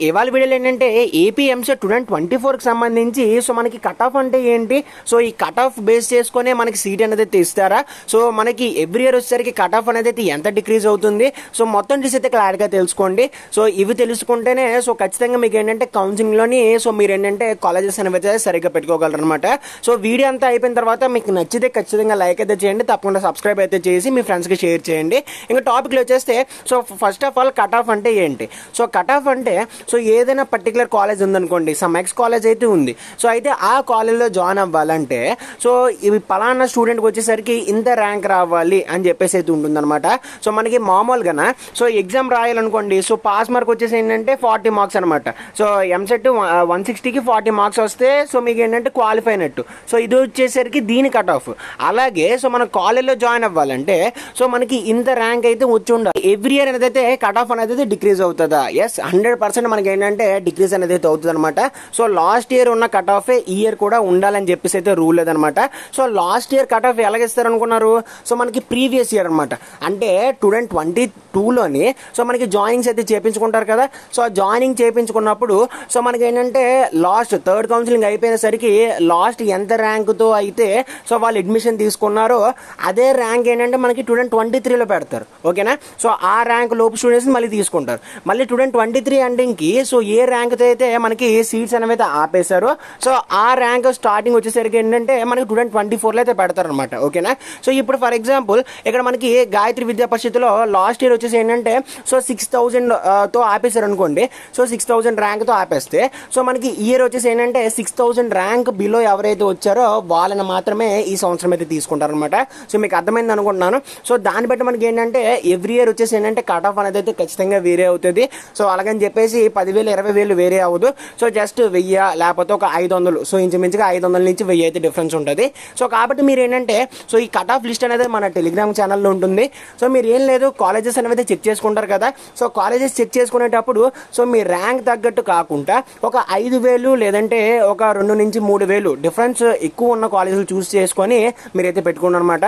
ఇవాళ వీడియోలో ఏంటంటే ఏపీ ఎంసెట్ 2024కి సంబంధించి సో మనకి కట్ ఆఫ్ అంటే ఏంటి, సో ఈ కట్ ఆఫ్ బేస్ చేసుకునే మనకి సీట్ అనేది అయితే ఇస్తారా, సో మనకి ఎవ్రీ ఇయర్ వచ్చేసరికి కట్ ఆఫ్ అనేది అయితే ఎంత డిక్రీజ్ అవుతుంది, సో మొత్తం డిస్ అయితే క్లారిటీగా తెలుసుకోండి. సో ఇవి తెలుసుకుంటేనే సో ఖచ్చితంగా మీకు ఏంటంటే కౌన్సిలింగ్లోని సో మీరు ఏంటంటే కాలేజెస్ అనేవి అయితే సరిగ్గా పెట్టుకోగలరు అనమాట. సో వీడియో అంతా అయిపోయిన తర్వాత మీకు నచ్చితే ఖచ్చితంగా లైక్ అయితే చేయండి, తప్పకుండా సబ్స్క్రైబ్ అయితే చేసి మీ ఫ్రెండ్స్కి షేర్ చేయండి. ఇంకా టాపిక్లో వచ్చేస్తే so first of all cut off అంటే ఏంటి. సో కట్ ఆఫ్ అంటే సో ఏదైనా పర్టికులర్ కాలేజ్ ఉందనుకోండి, సమ్ ఎక్స్ కాలేజ్ అయితే ఉంది, సో అయితే ఆ కాలేజ్లో జాయిన్ అవ్వాలంటే సో ఇవి పలానా స్టూడెంట్కి వచ్చేసరికి ఇంత ర్యాంక్ రావాలి అని చెప్పేసి అయితే ఉంటుందన్నమాట. సో మనకి మామూలుగా సో ఎగ్జామ్ రాయాలనుకోండి, సో పాస్ మార్క్ వచ్చేసి ఏంటంటే 40 మార్క్స్ అనమాట. సో ఎంసెట్ 160కి 40 మార్క్స్ వస్తే సో మీకు ఏంటంటే క్వాలిఫై అయినట్టు. సో ఇది వచ్చేసరికి దీని కట్ ఆఫ్. అలాగే సో మన కాలేజ్లో జాయిన్ అవ్వాలంటే సో మనకి ఇంత ర్యాంక్ అయితే వచ్చి ఉండాలి. ఎవ్రీ ఇయర్ అనేది అయితే కట్ ఆఫ్ అనేది అయితే డిక్రీజ్ అవుతుందా? ఎస్, 100% మనకి ఏంటంటే డిక్రీజ్ అనేది అయితే అవుతుంది అనమాట. సో లాస్ట్ ఇయర్ ఉన్న కట్ ఆఫ్ ఈ ఇయర్ కూడా ఉండాలని చెప్పేసి అయితే రూల్ లేదనమాట. So last year cut off ఎలాగిస్తారు అనుకున్నారు, సో మనకి ప్రీవియస్ ఇయర్ అనమాట. అంటే 2022లోని సో మనకి జాయినింగ్స్ అయితే చేయించుకుంటారు కదా. సో జాయినింగ్ చేయించుకున్నప్పుడు సో మనకి ఏంటంటే లాస్ట్ థర్డ్ కౌన్సిలింగ్ అయిపోయేసరికి లాస్ట్ ఎంత ర్యాంకుతో అయితే సో వాళ్ళు అడ్మిషన్ తీసుకున్నారో అదే ర్యాంక్ ఏంటంటే మనకి 2023లో పెడతారు. ఓకేనా. సో ఆ ర్యాంక్ లోపు స్టూడెంట్స్ మళ్ళీ తీసుకుంటారు. మళ్ళీ 2023 ఎండింగ్కి సో ఏ ర్యాంక్తో అయితే మనకి సీట్స్ అనేవి అయితే ఆపేశారో సో ఆ ర్యాంక్ స్టార్టింగ్ వచ్చేసరికి ఏంటంటే మనకి 2024లో అయితే పెడతారు అనమాట. ఓకేనా. సో ఇప్పుడు ఫర్ ఎగ్జాంపుల్ ఇక్కడ మనకి గాయత్రి విద్యా పరిషత్తులో లాస్ట్ ఇయర్ వచ్చేసి ఏంటంటే సో 6000తో ఆపేశారు అనుకోండి. సో 6000 ర్యాంక్తో ఆపేస్తే సో మనకి ఇయర్ వచ్చేసి ఏంటంటే 6000 ర్యాంక్ బిలో ఎవరైతే వచ్చారో వాళ్ళని మాత్రమే ఈ సంవత్సరం అయితే తీసుకుంటారు అనమాట. సో మీకు అర్థమైంది అనుకుంటున్నాను. సో దాన్ని బట్టి మనకి ఏంటంటే ఎవ్రీ ఇయర్ వచ్చేసి ఏంటంటే కట్ ఆఫ్ అనేది అయితే ఖచ్చితంగా వేరే అవుతుంది. సో అలాగని చెప్పేసి 10,000 20,000 వేరే అవ్వదు. సో జస్ట్ 1000 లేకపోతే ఒక 500, సో ఇంచుమించుగా 500 నుంచి 1000 అయితే డిఫరెన్స్ ఉంటుంది. సో కాబట్టి మీరు ఏంటంటే సో ఈ కట్ ఆఫ్ లిస్ట్ అనేది మన టెలిగ్రామ్ ఛానల్లో ఉంటుంది. సో మీరు ఏం లేదు కాలేజెస్ అనేవి చెక్ చేసుకుంటారు కదా. సో కాలేజెస్ చెక్ చేసుకునేటప్పుడు సో మీ ర్యాంక్ తగ్గట్టు కాకుండా ఒక 5,000 లేదంటే ఒక 2 నుంచి 3,000 డిఫరెన్స్ ఎక్కువ ఉన్న కాలేజీలు చూస్ చేసుకొని మీరైతే పెట్టుకున్నారు అనమాట.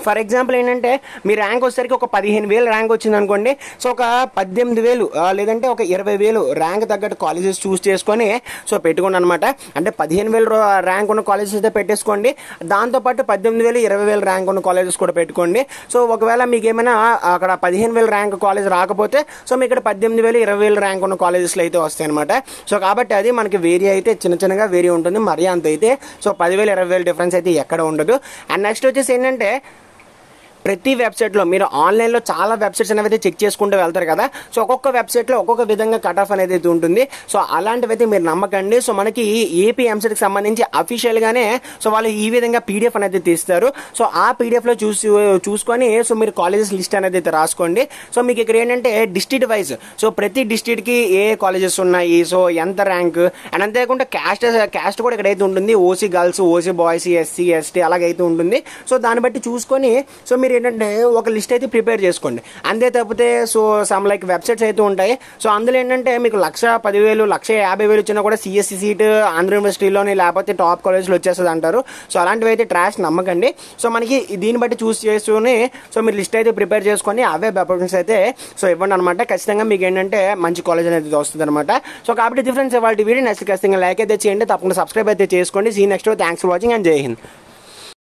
ఫర్ ఎగ్జాంపుల్ ఏంటంటే మీ ర్యాంక్ వచ్చేసరికి ఒక 15,000 ర్యాంక్ వచ్చింది అనుకోండి. సో ఒక 18,000 లేదంటే ఒక 20,000 ర్యాంక్ తగ్గట్టు కాలేజెస్ చూస్ చేసుకొని సో పెట్టుకోండి అనమాట. అంటే 15,000 ర్యాంక్ ఉన్న కాలేజెస్ అయితే పెట్టేసుకోండి. దాంతోపాటు 18,000 20,000 ర్యాంక్ ఉన్న కాలేజెస్ కూడా పెట్టుకోండి. సో ఒకవేళ మీకు ఏమైనా అక్కడ 15,000 ర్యాంక్ కాలేజ్ రాకపోతే సో మీకు ఇక్కడ 18,000 20,000 ర్యాంక్ ఉన్న కాలేజెస్లో అయితే వస్తాయి అనమాట. సో కాబట్టి అది మనకి వేరీ అయితే చిన్నగా వేరీ ఉంటుంది. మరి అంత అయితే సో 10,000 20,000 డిఫరెన్స్ అయితే ఎక్కడ ఉండదు. అండ్ నెక్స్ట్ వచ్చేసి ఏంటంటే ప్రతి వెబ్సైట్లో మీరు ఆన్లైన్లో చాలా వెబ్సైట్స్ అనేవి అయితే చెక్ చేసుకుంటూ వెళ్తారు కదా. సో ఒక్కొక్క వెబ్సైట్లో ఒక్కొక్క విధంగా కట్ ఆఫ్ అనేది అయితే ఉంటుంది. సో అలాంటివి అయితే మీరు నమ్మకండి. సో మనకి ఏపీ ఎంసెట్కి సంబంధించి అఫీషియల్గానే సో వాళ్ళు ఈ విధంగా పీడిఎఫ్ అనేది తీస్తారు. సో ఆ పీడిఎఫ్లో చూసుకొని సో మీరు కాలేజెస్ లిస్ట్ అనేది అయితే రాసుకోండి. సో మీకు ఇక్కడ ఏంటంటే డిస్ట్రిక్ట్ వైజ్ సో ప్రతి డిస్ట్రిక్ట్కి ఏ కాలేజెస్ ఉన్నాయి, సో ఎంత ర్యాంక్, అండ్ అంతేకాకుండా క్యాస్ట్ కూడా ఇక్కడైతే ఉంటుంది. OC girls, OC boys, SC ST అలాగైతే ఉంటుంది. సో దాన్ని బట్టి చూసుకొని సో మీరు ఏంటంటే ఒక లిస్ట్ అయితే ప్రిపేర్ చేసుకోండి. అంతే తప్పితే సో సమ్ లైక్ వెబ్సైట్స్ అయితే ఉంటాయి. సో అందులో ఏంటంటే మీకు 1,10,000 1,50,000 వచ్చినా కూడా సిఎస్సి సీట్ ఆంధ్ర యూనివర్సిటీలోని లేకపోతే టాప్ కాలేజ్లో వచ్చేస్తుంది అంటారు. సో అలాంటివి అయితే ట్రాష్ నమ్మకండి. సో మనకి దీన్ని బట్టి చూస్ చేసుకుని సో మీరు లిస్ట్ అయితే ప్రిపేర్ చేసుకొని అవే అపాయింట్మెంట్స్ అయితే సో ఇవ్వండి అనమాట. ఖచ్చితంగా మీకు ఏంటంటే మంచి కాలేజ్ అనేది వస్తుంది అనమాట. సో కాబట్టి డిఫరెన్స్ ఇవాళ వీడియో నెక్స్ట్ ఖచ్చితంగా లైక్ అయితే చేయండి, తప్పకుండా సబ్స్క్రైబ్ అయితే చేసుకోండి. See next. Thanks for watching and Jai Hind.